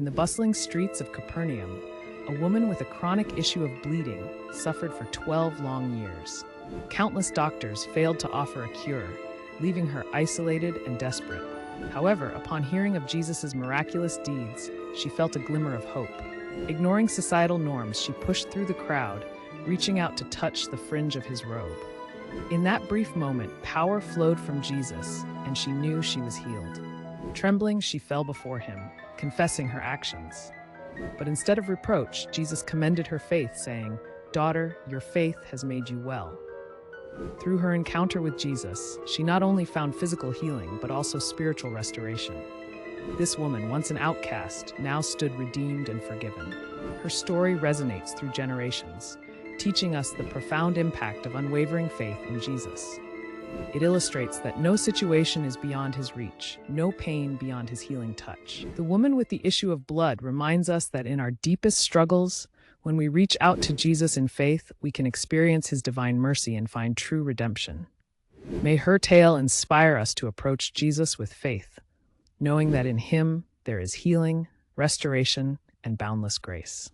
In the bustling streets of Capernaum, a woman with a chronic issue of bleeding suffered for 12 long years. Countless doctors failed to offer a cure, leaving her isolated and desperate. However, upon hearing of Jesus' miraculous deeds, she felt a glimmer of hope. Ignoring societal norms, she pushed through the crowd, reaching out to touch the fringe of his robe. In that brief moment, power flowed from Jesus, and she knew she was healed. Trembling, she fell before him, confessing her actions. But instead of reproach, Jesus commended her faith, saying, "Daughter, your faith has made you well." Through her encounter with Jesus, she not only found physical healing, but also spiritual restoration. This woman, once an outcast, now stood redeemed and forgiven. Her story resonates through generations, teaching us the profound impact of unwavering faith in Jesus. It illustrates that no situation is beyond his reach, no pain beyond his healing touch. The woman with the issue of blood reminds us that in our deepest struggles, when we reach out to Jesus in faith, we can experience his divine mercy and find true redemption. May her tale inspire us to approach Jesus with faith, knowing that in him there is healing, restoration, and boundless grace.